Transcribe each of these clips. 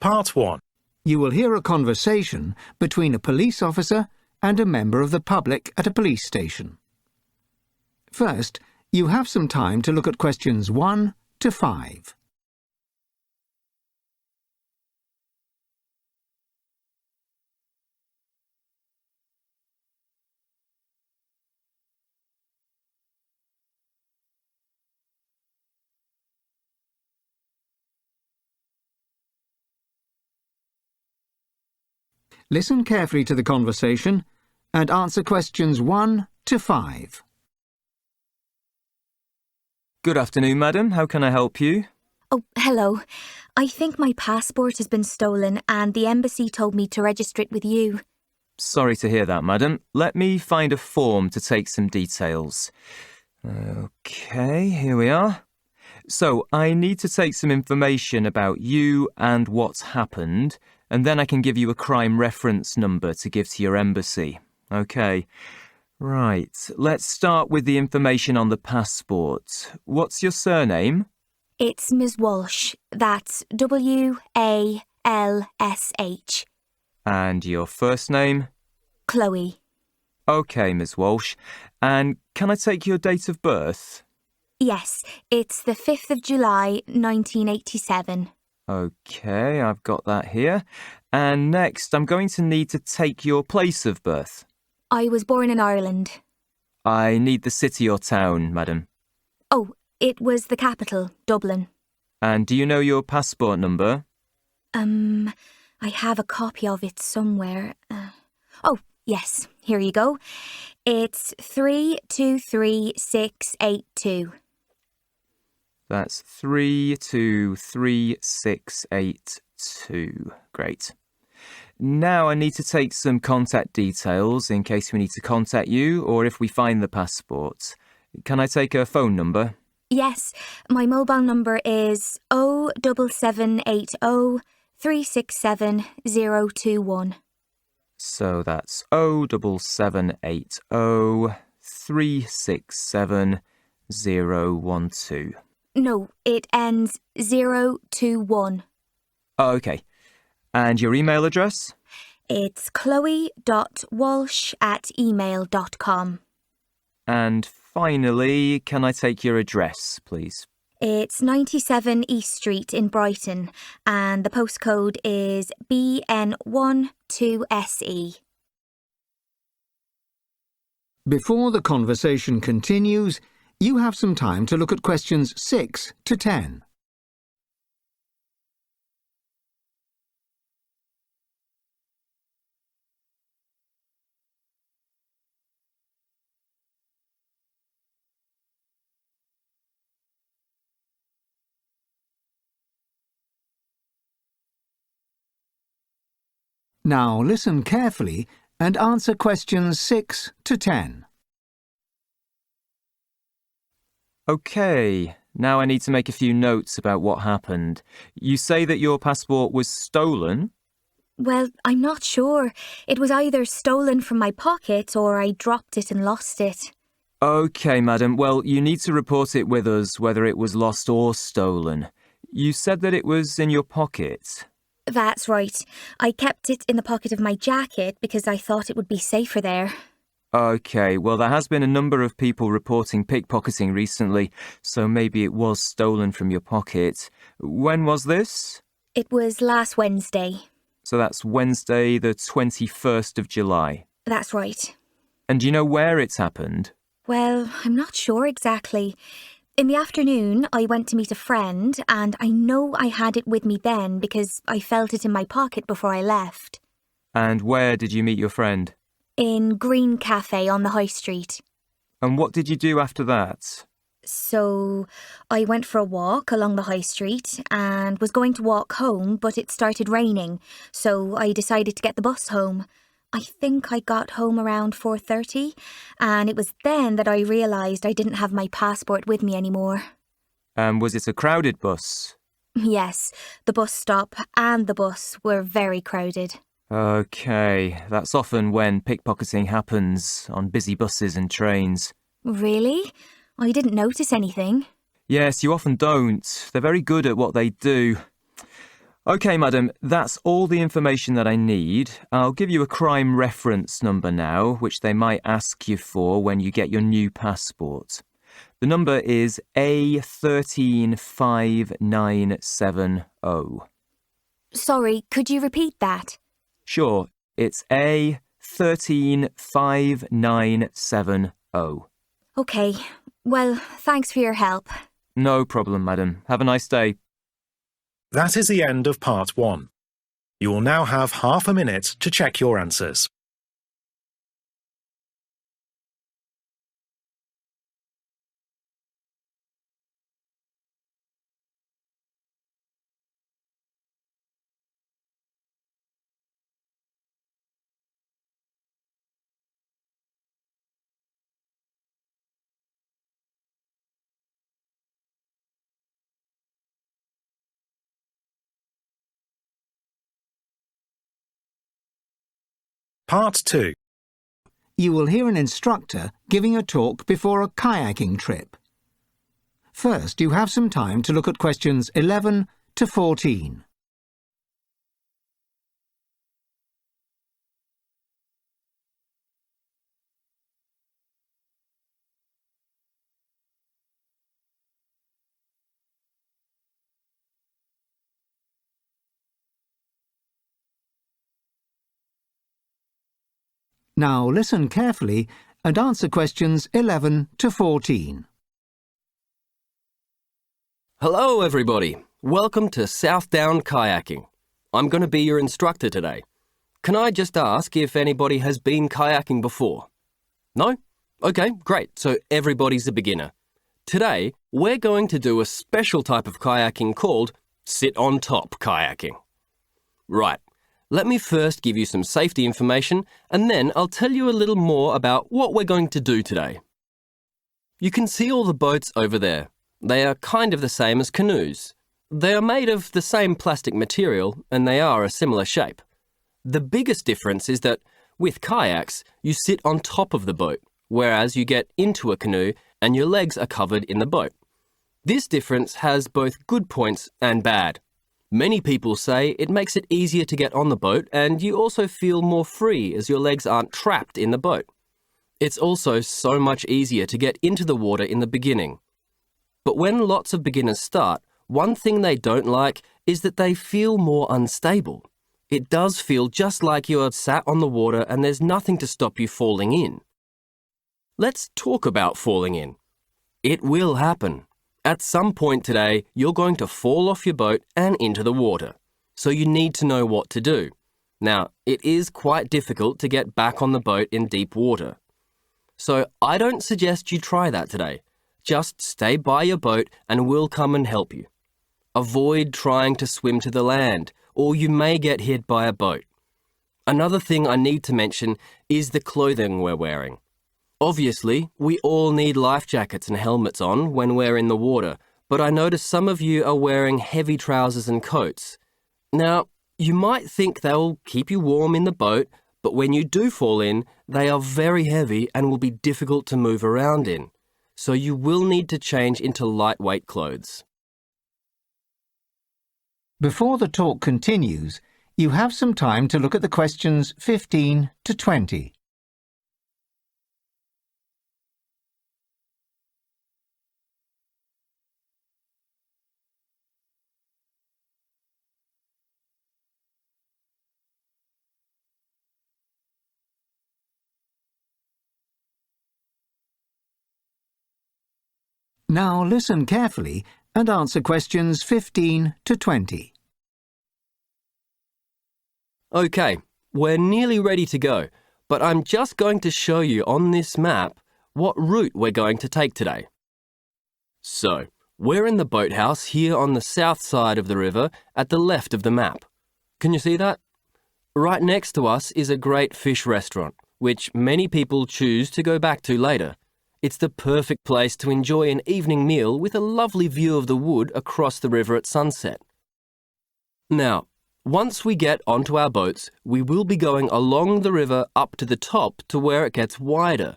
Part 1. You will hear a conversation between a police officer and a member of the public at a police station. First, you have some time to look at questions 1 to 5. Listen carefully to the conversation and answer questions 1 to 5. Good afternoon, madam. How can I help you? Oh, hello. I think my passport has been stolen and the embassy told me to register it with you. Sorry to hear that, madam. Let me find a form to take some details. Okay, here we are. So, I need to take some information about you and what's happened, and then I can give you a crime reference number to give to your embassy. Okay. Right, let's start with the information on the passport. What's your surname? It's Ms. Walsh. That's W-A-L-S-H. And your first name? Chloe. Okay, Ms. Walsh. And can I take your date of birth? Yes, it's the 5th of July, 1987. Okay, I've got that here. And next, I'm going to need to take your place of birth. I was born in Ireland. I need the city or town, madam. Oh, it was the capital, Dublin. And do you know your passport number? I have a copy of it somewhere. Oh, yes, here you go. It's 323682. That's 323682. Great. Now I need to take some contact details in case we need to contact you or if we find the passport. Can I take a phone number? Yes, my mobile number is 07780 367 021. So that's 07780 367 012. No, it ends 021. Oh, okay. And your email address? It's chloe.walsh@email.com. And finally, can I take your address, please? It's 97 East Street in Brighton, and the postcode is BN12SE. Before the conversation continues, you have some time to look at questions 6 to 10. Now listen carefully and answer questions 6 to 10. Okay, now I need to make a few notes about what happened. You say that your passport was stolen? Well, I'm not sure. It was either stolen from my pocket or I dropped it and lost it. Okay, madam. Well, you need to report it with us, whether it was lost or stolen. You said that it was in your pocket. That's right. I kept it in the pocket of my jacket because I thought it would be safer there. Okay, well, there has been a number of people reporting pickpocketing recently, so maybe it was stolen from your pocket. When was this? It was last Wednesday. So that's Wednesday, the 21st of July. That's right. And do you know where it's happened? Well, I'm not sure exactly. In the afternoon, I went to meet a friend, and I know I had it with me then because I felt it in my pocket before I left. And where did you meet your friend? In Green Cafe on the High Street. And what did you do after that? So I went for a walk along the High Street and was going to walk home, but it started raining, so I decided to get the bus home. I think I got home around 4:30, and it was then that I realised I didn't have my passport with me anymore. Was it a crowded bus? Yes, the bus stop and the bus were very crowded. Okay, that's often when pickpocketing happens on busy buses and trains. Really? I didn't notice anything. Yes, you often don't. They're very good at what they do. OK, madam, that's all the information that I need. I'll give you a crime reference number now, which they might ask you for when you get your new passport. The number is A135970. Sorry, could you repeat that? Sure, it's A135970. OK. Well, thanks for your help. No problem, madam. Have a nice day. That is the end of part 1. You will now have half a minute to check your answers. Part 2. You will hear an instructor giving a talk before a kayaking trip. First, you have some time to look at questions 11 to 14. Now listen carefully and answer questions 11 to 14. Hello everybody, welcome to South Down Kayaking. I'm going to be your instructor today. Can I just ask if anybody has been kayaking before? No? Okay, great, so everybody's a beginner. Today, we're going to do a special type of kayaking called sit on top kayaking. Right, let me first give you some safety information and then I'll tell you a little more about what we're going to do today. You can see all the boats over there. They are kind of the same as canoes. They are made of the same plastic material and they are a similar shape. The biggest difference is that with kayaks, you sit on top of the boat, whereas you get into a canoe and your legs are covered in the boat. This difference has both good points and bad. Many people say it makes it easier to get on the boat and you also feel more free as your legs aren't trapped in the boat. It's also so much easier to get into the water in the beginning. But when lots of beginners start, one thing they don't like is that they feel more unstable. It does feel just like you're sat on the water and there's nothing to stop you falling in. Let's talk about falling in. It will happen. At some point today, you're going to fall off your boat and into the water. So you need to know what to do. Now, it is quite difficult to get back on the boat in deep water. So I don't suggest you try that today. Just stay by your boat and we'll come and help you. Avoid trying to swim to the land, or you may get hit by a boat. Another thing I need to mention is the clothing we're wearing. Obviously, we all need life jackets and helmets on when we're in the water, but I notice some of you are wearing heavy trousers and coats. Now, you might think they'll keep you warm in the boat, but when you do fall in, they are very heavy and will be difficult to move around in. So you will need to change into lightweight clothes. Before the talk continues, you have some time to look at the questions 15 to 20. Now listen carefully and answer questions 15 to 20. Okay, we're nearly ready to go, but I'm just going to show you on this map what route we're going to take today. So, we're in the boathouse here on the south side of the river at the left of the map. Can you see that? Right next to us is a great fish restaurant, which many people choose to go back to later. It's the perfect place to enjoy an evening meal with a lovely view of the wood across the river at sunset. Now, once we get onto our boats, we will be going along the river up to the top to where it gets wider.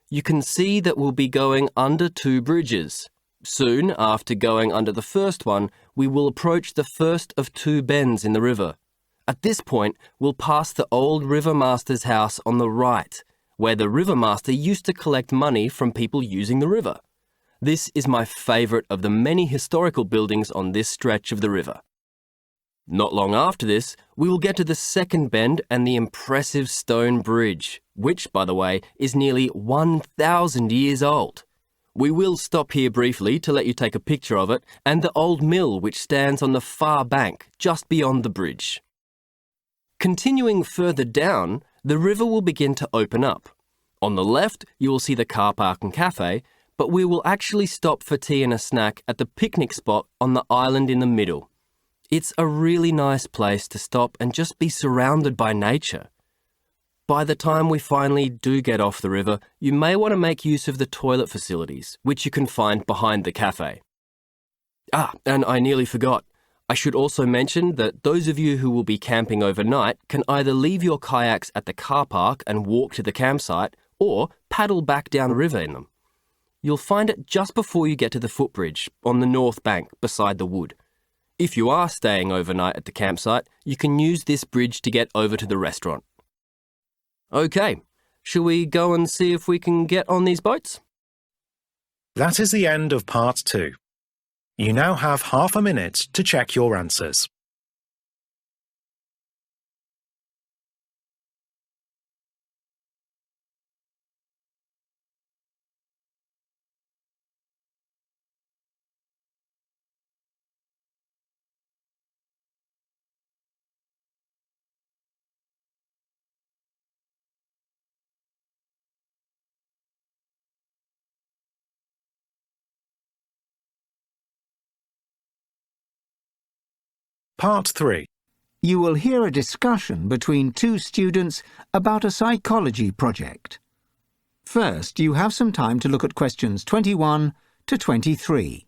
You can see that we'll be going under 2 bridges. Soon after going under the first one, we will approach the first of two bends in the river. At this point, we'll pass the old rivermaster's house on the right, where the rivermaster used to collect money from people using the river. This is my favourite of the many historical buildings on this stretch of the river. Not long after this, we will get to the second bend and the impressive stone bridge, which, by the way, is nearly 1,000 years old. We will stop here briefly to let you take a picture of it and the old mill which stands on the far bank just beyond the bridge. Continuing further down, the river will begin to open up. On the left, you will see the car park and cafe, but we will actually stop for tea and a snack at the picnic spot on the island in the middle. It's a really nice place to stop and just be surrounded by nature. By the time we finally do get off the river, you may want to make use of the toilet facilities, which you can find behind the cafe. And I nearly forgot. I should also mention that those of you who will be camping overnight can either leave your kayaks at the car park and walk to the campsite, or paddle back down the river in them. You'll find it just before you get to the footbridge on the north bank beside the wood. If you are staying overnight at the campsite, you can use this bridge to get over to the restaurant. Okay, shall we go and see if we can get on these boats? That is the end of part 2. You now have half a minute to check your answers. Part 3. You will hear a discussion between two students about a psychology project. First, you have some time to look at questions 21 to 23.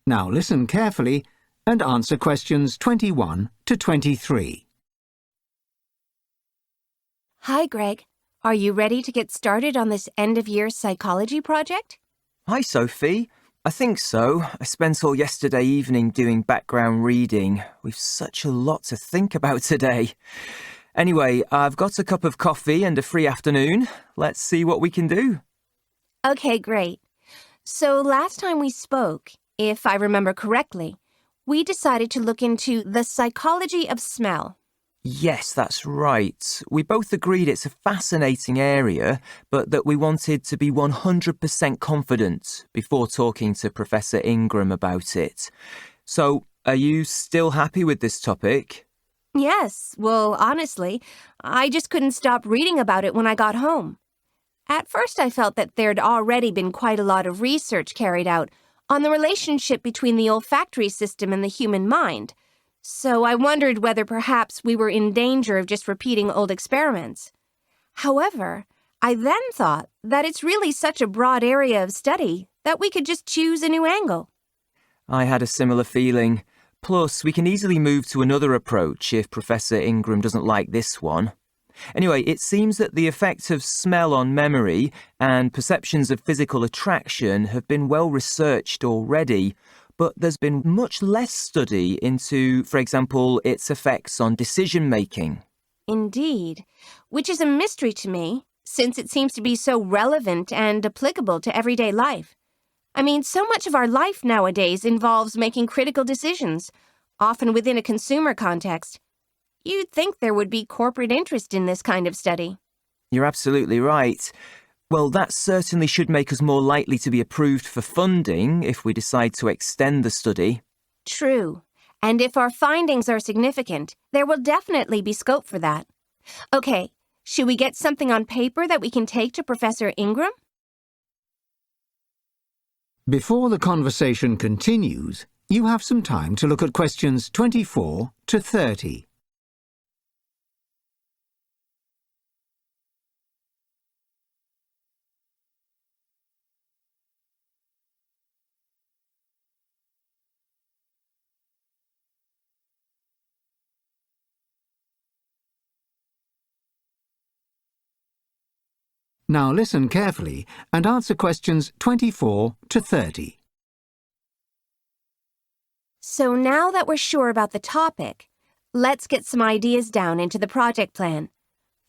Now listen carefully and answer questions 21 to 23. Hi, Greg. Are you ready to get started on this end-of-year psychology project? Hi, Sophie. I think so. I spent all yesterday evening doing background reading. We've such a lot to think about today. Anyway, I've got a cup of coffee and a free afternoon. Let's see what we can do. Okay, great. So last time we spoke, if I remember correctly, we decided to look into the psychology of smell. Yes, that's right. We both agreed it's a fascinating area, but that we wanted to be 100% confident before talking to Professor Ingram about it. So, are you still happy with this topic? Yes, well, honestly, I just couldn't stop reading about it when I got home. At first I felt that there'd already been quite a lot of research carried out on the relationship between the olfactory system and the human mind, so I wondered whether perhaps we were in danger of just repeating old experiments. However, I then thought that it's really such a broad area of study that we could just choose a new angle. I had a similar feeling. Plus, we can easily move to another approach if Professor Ingram doesn't like this one. Anyway, it seems that the effect of smell on memory and perceptions of physical attraction have been well researched already, but there's been much less study into, for example, its effects on decision-making. Indeed, which is a mystery to me, since it seems to be so relevant and applicable to everyday life. I mean, so much of our life nowadays involves making critical decisions, often within a consumer context. You'd think there would be corporate interest in this kind of study. You're absolutely right. Well, that certainly should make us more likely to be approved for funding if we decide to extend the study. True. And if our findings are significant, there will definitely be scope for that. Okay, should we get something on paper that we can take to Professor Ingram? Before the conversation continues, you have some time to look at questions 24 to 30. Now listen carefully and answer questions 24 to 30. So now that we're sure about the topic, let's get some ideas down into the project plan.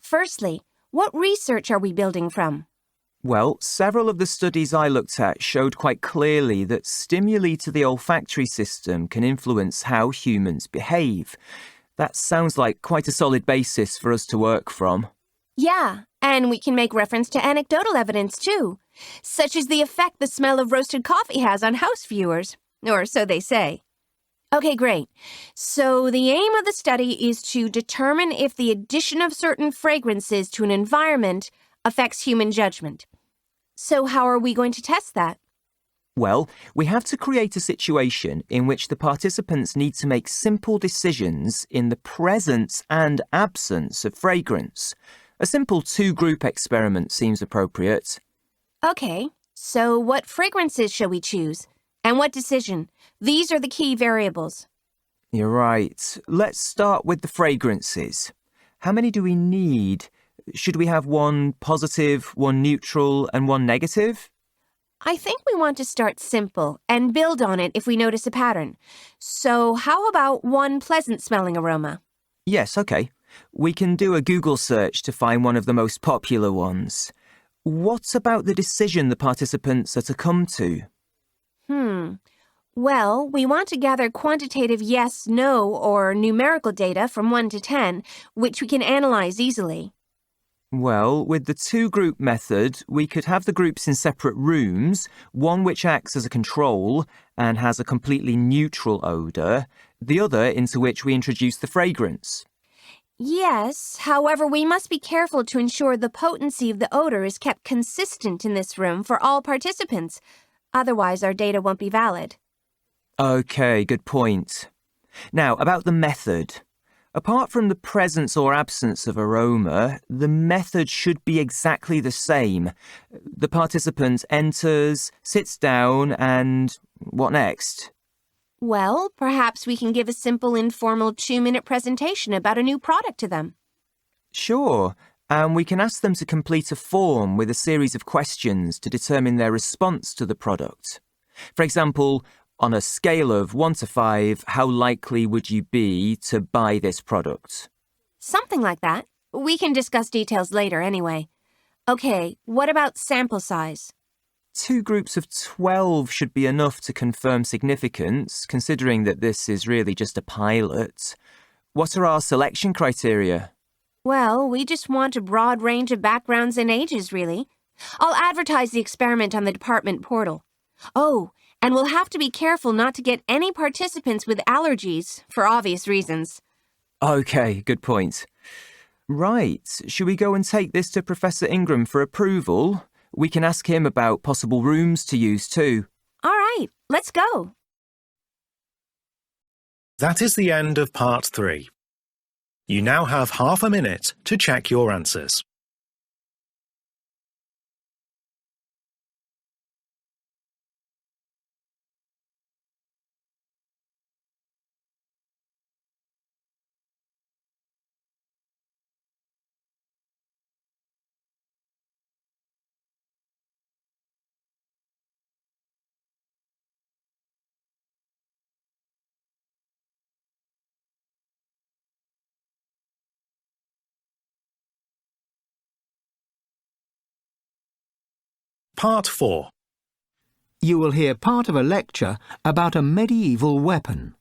Firstly, what research are we building from? Well, several of the studies I looked at showed quite clearly that stimuli to the olfactory system can influence how humans behave. That sounds like quite a solid basis for us to work from. Yeah, and we can make reference to anecdotal evidence too, such as the effect the smell of roasted coffee has on house viewers, or so they say. Okay, great. So the aim of the study is to determine if the addition of certain fragrances to an environment affects human judgment. So how are we going to test that? Well, we have to create a situation in which the participants need to make simple decisions in the presence and absence of fragrance. A simple two-group experiment seems appropriate. Okay, so what fragrances shall we choose? And what decision? These are the key variables. You're right. Let's start with the fragrances. How many do we need? Should we have one positive, one neutral, and one negative? I think we want to start simple and build on it if we notice a pattern. So how about one pleasant-smelling aroma? Yes, okay. We can do a Google search to find one of the most popular ones. What about the decision the participants are to come to? Well, we want to gather quantitative yes, no, or numerical data from 1 to 10, which we can analyze easily. Well, with the two-group method, we could have the groups in separate rooms, one which acts as a control and has a completely neutral odour, the other into which we introduce the fragrance. Yes, however, we must be careful to ensure the potency of the odor is kept consistent in this room for all participants. Otherwise, our data won't be valid. Okay, good point. Now, about the method. Apart from the presence or absence of aroma, the method should be exactly the same. The participant enters, sits down, and what next? Well, perhaps we can give a simple informal 2-minute presentation about a new product to them. Sure, and we can ask them to complete a form with a series of questions to determine their response to the product. For example, on a scale of 1 to 5, how likely would you be to buy this product? Something like that. We can discuss details later anyway. Okay, what about sample size? 2 groups of 12 should be enough to confirm significance, considering that this is really just a pilot. What are our selection criteria? Well, we just want a broad range of backgrounds and ages, really. I'll advertise the experiment on the department portal. Oh, and we'll have to be careful not to get any participants with allergies, for obvious reasons. Okay, good point. Right, should we go and take this to Professor Ingram for approval? We can ask him about possible rooms to use too. All right, let's go. That is the end of part 3. You now have half a minute to check your answers. Part 4. You will hear part of a lecture about a medieval weapon.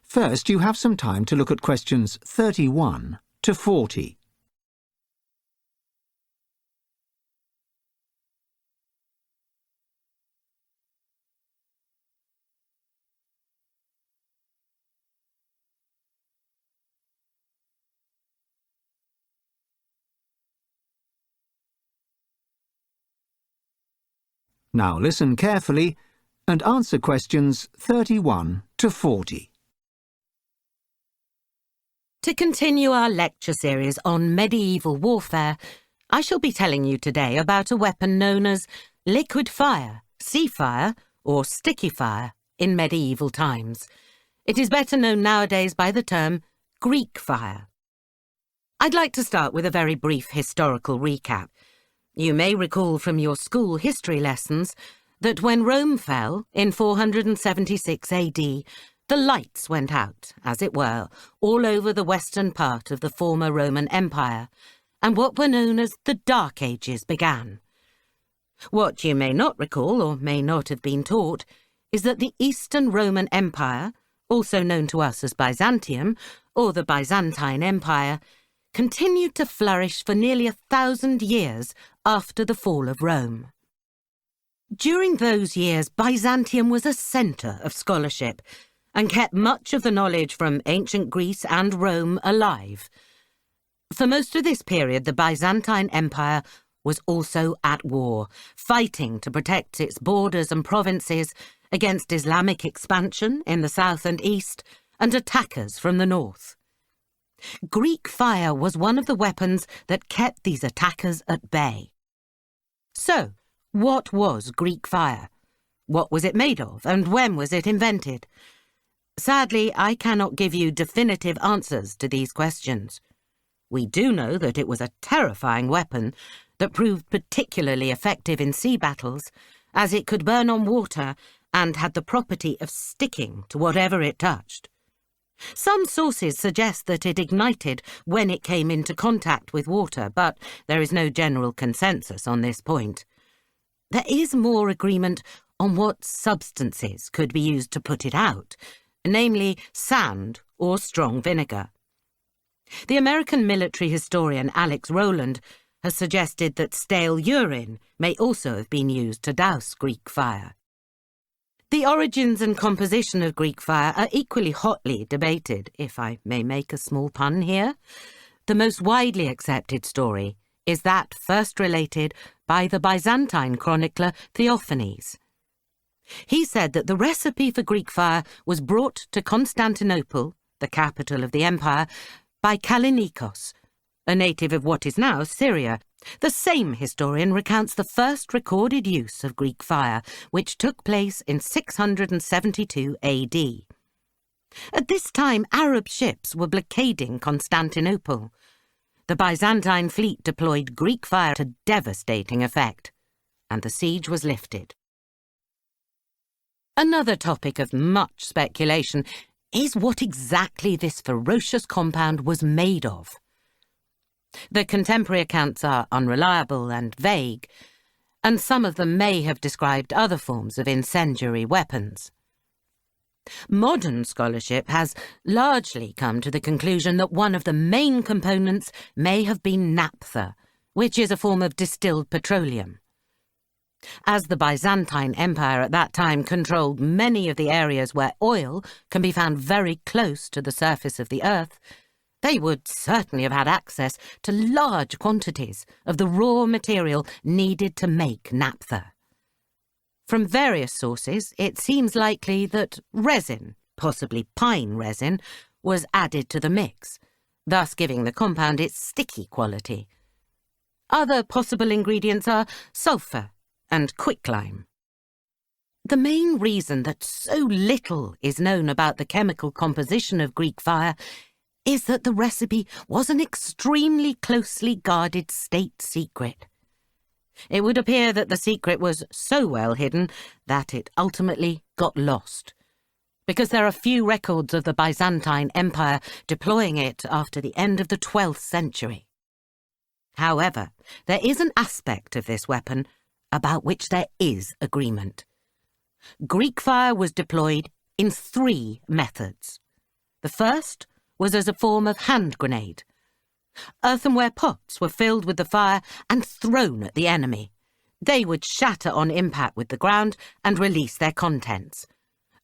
First, you have some time to look at questions 31 to 40. Now listen carefully and answer questions 31 to 40. To continue our lecture series on medieval warfare, I shall be telling you today about a weapon known as liquid fire, sea fire, or sticky fire in medieval times. It is better known nowadays by the term Greek fire. I'd like to start with a very brief historical recap. You may recall from your school history lessons that when Rome fell in 476 AD, the lights went out, as it were, all over the western part of the former Roman Empire, and what were known as the Dark Ages began. What you may not recall, or may not have been taught, is that the Eastern Roman Empire, also known to us as Byzantium, or the Byzantine Empire, continued to flourish for nearly 1,000 years after the fall of Rome. During those years, Byzantium was a centre of scholarship and kept much of the knowledge from ancient Greece and Rome alive. For most of this period, the Byzantine Empire was also at war, fighting to protect its borders and provinces against Islamic expansion in the south and east and attackers from the north. Greek fire was one of the weapons that kept these attackers at bay. So, what was Greek fire? What was it made of, and when was it invented? Sadly, I cannot give you definitive answers to these questions. We do know that it was a terrifying weapon that proved particularly effective in sea battles, as it could burn on water and had the property of sticking to whatever it touched. Some sources suggest that it ignited when it came into contact with water, but there is no general consensus on this point. There is more agreement on what substances could be used to put it out, namely sand or strong vinegar. The American military historian Alex Rowland has suggested that stale urine may also have been used to douse Greek fire. The origins and composition of Greek fire are equally hotly debated, if I may make a small pun here. The most widely accepted story is that first related by the Byzantine chronicler Theophanes. He said that the recipe for Greek fire was brought to Constantinople, the capital of the empire, by Kallinikos, a native of what is now Syria. The same historian recounts the first recorded use of Greek fire, which took place in 672 AD. At this time, Arab ships were blockading Constantinople. The Byzantine fleet deployed Greek fire to devastating effect, and the siege was lifted. Another topic of much speculation is what exactly this ferocious compound was made of. The contemporary accounts are unreliable and vague, and some of them may have described other forms of incendiary weapons. Modern scholarship has largely come to the conclusion that one of the main components may have been naphtha, which is a form of distilled petroleum. As the Byzantine Empire at that time controlled many of the areas where oil can be found very close to the surface of the earth, they would certainly have had access to large quantities of the raw material needed to make naphtha. From various sources, it seems likely that resin, possibly pine resin, was added to the mix, thus giving the compound its sticky quality. Other possible ingredients are sulphur and quicklime. The main reason that so little is known about the chemical composition of Greek fire is that the recipe was an extremely closely guarded state secret. It would appear that the secret was so well hidden that it ultimately got lost, because there are few records of the Byzantine Empire deploying it after the end of the 12th century. However, there is an aspect of this weapon about which there is agreement. Greek fire was deployed in 3 methods. The first was as a form of hand grenade. Earthenware pots were filled with the fire and thrown at the enemy. They would shatter on impact with the ground and release their contents,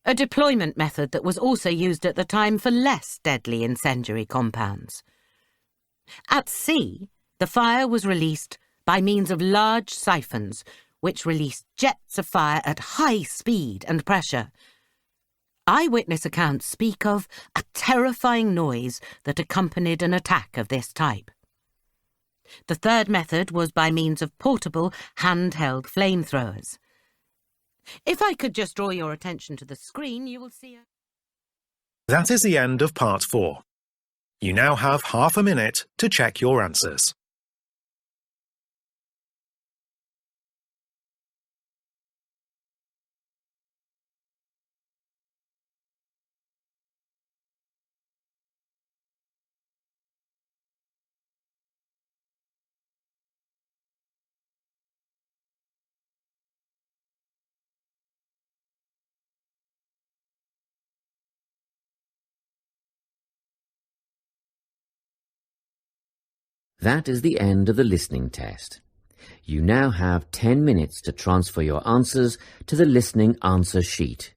a deployment method that was also used at the time for less deadly incendiary compounds. At sea, the fire was released by means of large siphons, which released jets of fire at high speed and pressure. Eyewitness accounts speak of a terrifying noise that accompanied an attack of this type. The third method was by means of portable, handheld flamethrowers. If I could just draw your attention to the screen, you will see That is the end of part 4. You now have half a minute to check your answers. That is the end of the listening test. You now have 10 minutes to transfer your answers to the listening answer sheet.